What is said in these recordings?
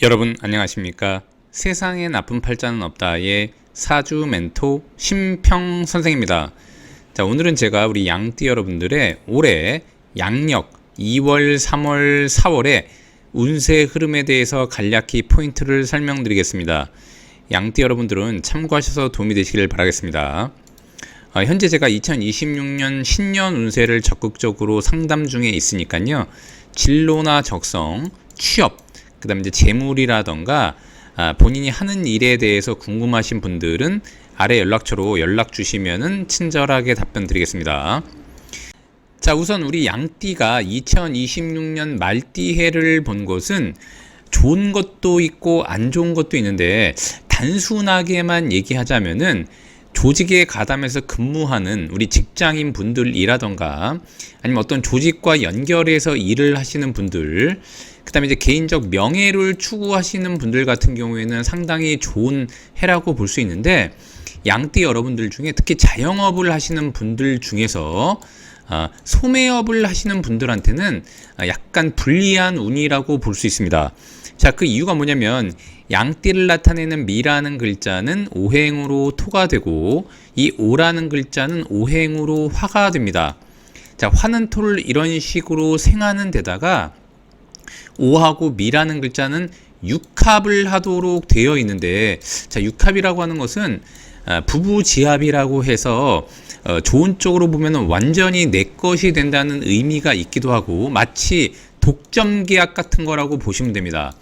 여러분 안녕하십니까? 세상에 나쁜 팔자는 없다의 사주 멘토 심평 선생입니다. 자, 오늘은 제가 우리 양띠 여러분들의 올해 양력 2월, 3월, 4월의 운세 흐름에 대해서 간략히 포인트를 설명드리겠습니다. 양띠 여러분들은 참고하셔서 도움이 되시길 바라겠습니다. 현재 제가 2026년 신년 운세를 적극적으로 상담 중에 있으니까요. 진로나 적성, 취업, 그 다음에 이제 재물이라던가 본인이 하는 일에 대해서 궁금하신 분들은 아래 연락처로 연락 주시면은 친절하게 답변 드리겠습니다. 자, 우선 우리 양띠가 2026년 말띠해를 본 것은 좋은 것도 있고 안 좋은 것도 있는데 단순하게만 얘기하자면은 조직에 가담해서 근무하는 우리 직장인 분들이라던가 아니면 어떤 조직과 연결해서 일을 하시는 분들, 그 다음에 이제 개인적 명예를 추구하시는 분들 같은 경우에는 상당히 좋은 해라고 볼 수 있는데, 양띠 여러분들 중에 특히 자영업을 하시는 분들 중에서 소매업을 하시는 분들한테는 약간 불리한 운이라고 볼 수 있습니다. 자, 그 이유가 뭐냐면 양띠를 나타내는 미라는 글자는 오행으로 토가 되고 이 오라는 글자는 오행으로 화가 됩니다. 자, 화는 토를 이런 식으로 생하는 데다가 오하고 미라는 글자는 육합을 하도록 되어 있는데, 자, 육합이라고 하는 것은 부부지합이라고 해서 좋은 쪽으로 보면 완전히 내 것이 된다는 의미가 있기도 하고 마치 독점 계약 같은 거라고 보시면 됩니다.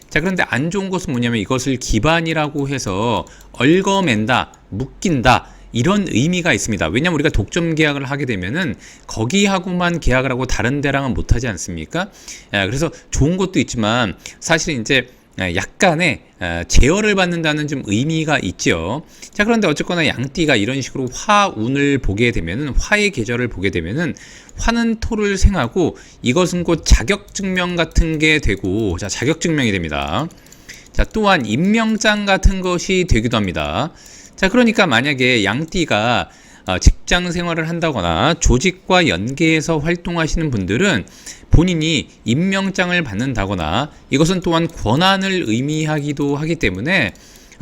자, 그런데 안 좋은 것은 뭐냐면 이것을 기반이라고 해서 얽어맨다, 묶인다 이런 의미가 있습니다. 왜냐하면 우리가 독점 계약을 하게 되면은 거기하고만 계약을 하고 다른 데랑은 못하지 않습니까? 그래서 좋은 것도 있지만 사실은 이제 약간의 제어를 받는다는 좀 의미가 있죠. 자, 그런데 어쨌거나 양띠가 이런 식으로 화운을 보게 되면은 화의 계절을 보게 되면은 화는 토를 생하고 이것은 곧 자격증명 같은 게 되고, 자, 자격증명이 됩니다. 자, 또한 임명장 같은 것이 되기도 합니다. 자, 그러니까 만약에 양띠가 직장 생활을 한다거나 조직과 연계해서 활동하시는 분들은 본인이 임명장을 받는다거나 이것은 또한 권한을 의미하기도 하기 때문에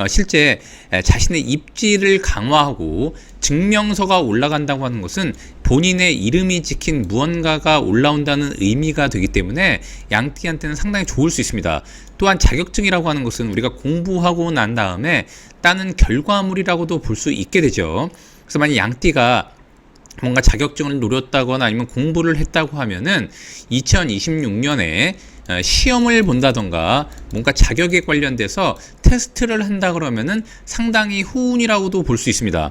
실제 자신의 입지를 강화하고 증명서가 올라간다고 하는 것은 본인의 이름이 찍힌 무언가가 올라온다는 의미가 되기 때문에 양띠한테는 상당히 좋을 수 있습니다. 또한 자격증이라고 하는 것은 우리가 공부하고 난 다음에 따는 결과물이라고도 볼 수 있게 되죠. 그래서 만약 양띠가 뭔가 자격증을 노렸다거나 아니면 공부를 했다고 하면은 2026년에 시험을 본다던가 뭔가 자격에 관련돼서 테스트를 한다 그러면은 상당히 후운이라고도 볼 수 있습니다.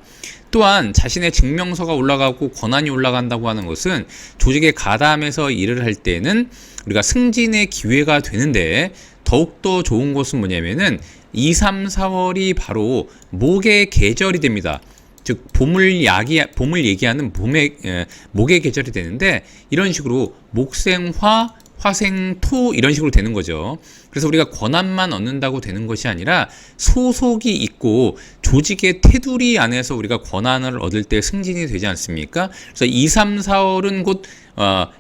또한 자신의 증명서가 올라가고 권한이 올라간다고 하는 것은 조직에 가담해서 일을 할 때는 우리가 승진의 기회가 되는데, 더욱더 좋은 것은 뭐냐면은 2, 3, 4월이 바로 목의 계절이 됩니다. 즉 봄을 얘기하는 목의 계절이 되는데, 이런 식으로 목생화, 화생토 이런 식으로 되는 거죠. 그래서 우리가 권한만 얻는다고 되는 것이 아니라 소속이 있고 조직의 테두리 안에서 우리가 권한을 얻을 때 승진이 되지 않습니까? 그래서 2, 3, 4월은 곧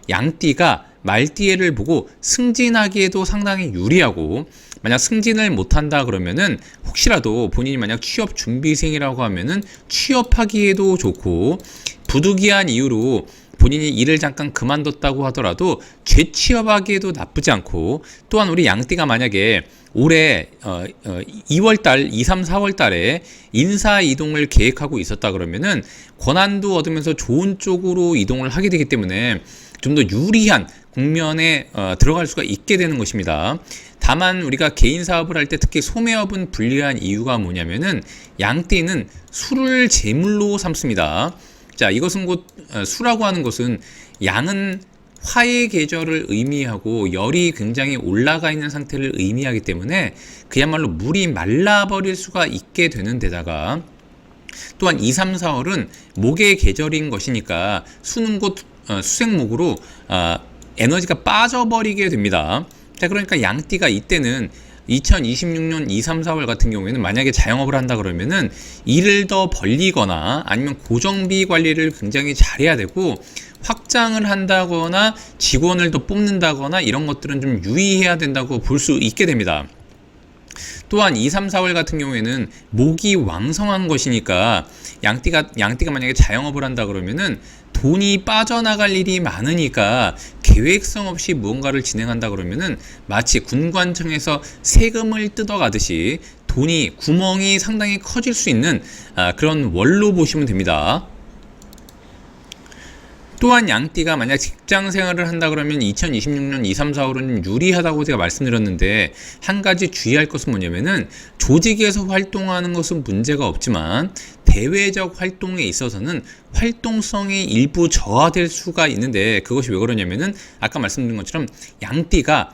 양띠가 말띠해를 보고 승진하기에도 상당히 유리하고, 만약 승진을 못한다 그러면은 혹시라도 본인이 만약 취업 준비생이라고 하면은 취업하기에도 좋고, 부득이한 이유로 본인이 일을 잠깐 그만뒀다고 하더라도 재취업하기에도 나쁘지 않고, 또한 우리 양띠가 만약에 올해 2월달, 2, 3, 4월달에 인사 이동을 계획하고 있었다 그러면은 권한도 얻으면서 좋은 쪽으로 이동을 하게 되기 때문에 좀 더 유리한 국면에 들어갈 수가 있게 되는 것입니다. 다만 우리가 개인 사업을 할 때 특히 소매업은 불리한 이유가 뭐냐면은 양띠는 수를 제물로 삼습니다. 자, 이것은 곧 수라고 하는 것은 양은 화의 계절을 의미하고 열이 굉장히 올라가 있는 상태를 의미하기 때문에 그야말로 물이 말라버릴 수가 있게 되는 데다가, 또한 2, 3, 4월은 목의 계절인 것이니까 수는 곧 수생목으로 에너지가 빠져버리게 됩니다. 자, 그러니까 양띠가 이때는 2026년 2, 3, 4월 같은 경우에는 만약에 자영업을 한다 그러면은 일을 더 벌리거나 아니면 고정비 관리를 굉장히 잘해야 되고, 확장을 한다거나 직원을 더 뽑는다거나 이런 것들은 좀 유의해야 된다고 볼 수 있게 됩니다. 또한 2, 3, 4월 같은 경우에는 목이 왕성한 것이니까 양띠가 만약에 자영업을 한다 그러면은 돈이 빠져나갈 일이 많으니까 계획성 없이 무언가를 진행한다 그러면은 마치 군관청에서 세금을 뜯어가듯이 구멍이 상당히 커질 수 있는 그런 월로 보시면 됩니다. 또한 양띠가 만약 직장 생활을 한다 그러면 2026년 2, 3, 4월은 유리하다고 제가 말씀드렸는데, 한 가지 주의할 것은 뭐냐면은 조직에서 활동하는 것은 문제가 없지만 대외적 활동에 있어서는 활동성이 일부 저하될 수가 있는데, 그것이 왜 그러냐면은 아까 말씀드린 것처럼 양띠가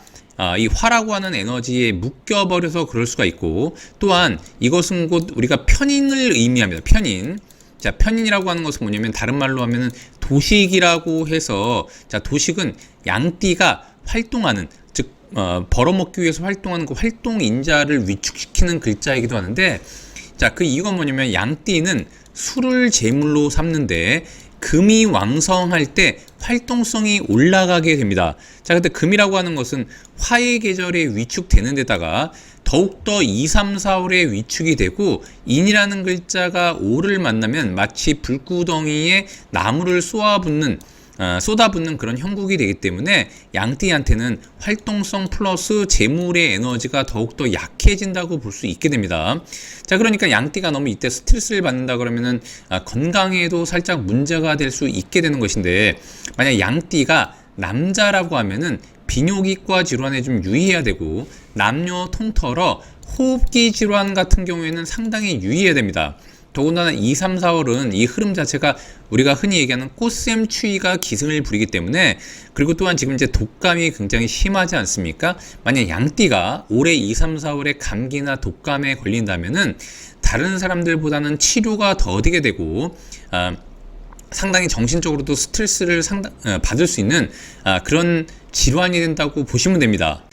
이 화라고 하는 에너지에 묶여버려서 그럴 수가 있고, 또한 이것은 곧 우리가 편인을 의미합니다. 편인. 자, 편인이라고 하는 것은 뭐냐면 다른 말로 하면은 도식이라고 해서, 자, 도식은 양띠가 활동하는, 즉 벌어먹기 위해서 활동하는 그 활동인자를 위축시키는 글자이기도 하는데, 자, 그 이유가 뭐냐면 양띠는 수를 제물로 삼는데 금이 왕성할 때 활동성이 올라가게 됩니다. 자, 근데 금이라고 하는 것은 화의 계절에 위축되는 데다가 더욱더 2, 3, 4월에 위축이 되고, 인이라는 글자가 5를 만나면 마치 불구덩이에 나무를 쏟아붓는 그런 형국이 되기 때문에 양띠한테는 활동성 플러스 재물의 에너지가 더욱더 약해진다고 볼 수 있게 됩니다. 자, 그러니까 양띠가 너무 이때 스트레스를 받는다 그러면은 건강에도 살짝 문제가 될 수 있게 되는 것인데, 만약 양띠가 남자라고 하면은 비뇨기과 질환에 좀 유의해야 되고, 남녀 통틀어 호흡기 질환 같은 경우에는 상당히 유의해야 됩니다. 더군다나 2, 3, 4월은 이 흐름 자체가 우리가 흔히 얘기하는 꽃샘 추위가 기승을 부리기 때문에, 그리고 또한 지금 이제 독감이 굉장히 심하지 않습니까? 만약 양띠가 올해 2, 3, 4월에 감기나 독감에 걸린다면은 다른 사람들보다는 치료가 더디게 되고, 상당히 정신적으로도 스트레스를 받을 수 있는 그런 질환이 된다고 보시면 됩니다.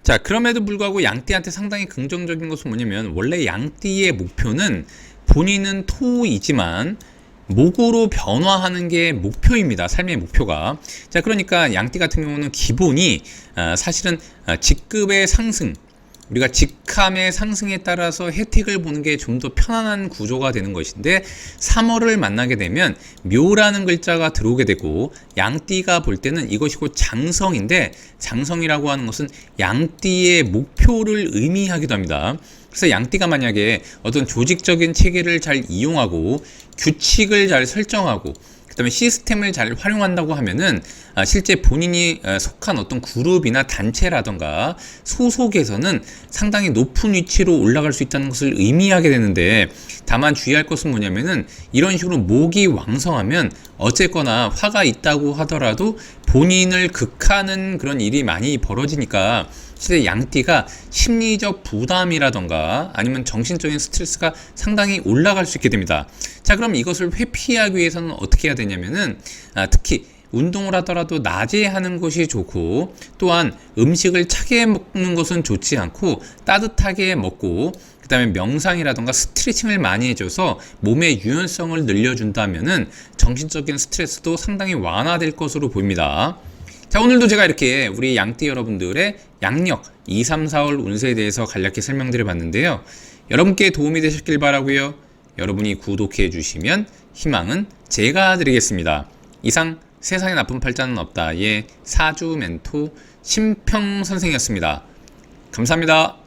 자, 그럼에도 불구하고 양띠한테 상당히 긍정적인 것은 뭐냐면, 원래 양띠의 목표는 본인은 토이지만 목으로 변화하는 게 목표입니다. 삶의 목표가. 자, 그러니까 양띠 같은 경우는 기본이 사실은 직급의 상승, 우리가 직함의 상승에 따라서 혜택을 보는 게 좀 더 편안한 구조가 되는 것인데, 3월을 만나게 되면 묘라는 글자가 들어오게 되고, 양띠가 볼 때는 이것이 곧 장성인데, 장성이라고 하는 것은 양띠의 목표를 의미하기도 합니다. 그래서 양띠가 만약에 어떤 조직적인 체계를 잘 이용하고 규칙을 잘 설정하고 그 다음에 시스템을 잘 활용한다고 하면은 실제 본인이 속한 어떤 그룹이나 단체라던가 소속에서는 상당히 높은 위치로 올라갈 수 있다는 것을 의미하게 되는데, 다만 주의할 것은 뭐냐면은 이런 식으로 목이 왕성하면 어쨌거나 화가 있다고 하더라도 본인을 극하는 그런 일이 많이 벌어지니까 실제 양띠가 심리적 부담이라던가 아니면 정신적인 스트레스가 상당히 올라갈 수 있게 됩니다. 자, 그럼 이것을 회피하기 위해서는 어떻게 해야 되냐면은 특히 운동을 하더라도 낮에 하는 것이 좋고, 또한 음식을 차게 먹는 것은 좋지 않고 따뜻하게 먹고, 그 다음에 명상이라던가 스트레칭을 많이 해줘서 몸의 유연성을 늘려준다면은 정신적인 스트레스도 상당히 완화될 것으로 보입니다. 자, 오늘도 제가 이렇게 우리 양띠 여러분들의 양력 2, 3, 4월 운세에 대해서 간략히 설명드려 봤는데요. 여러분께 도움이 되셨길 바라고요. 여러분이 구독해 주시면 희망은 제가 드리겠습니다. 이상 세상에 나쁜 팔자는 없다의 사주 멘토 심평 선생이었습니다. 감사합니다.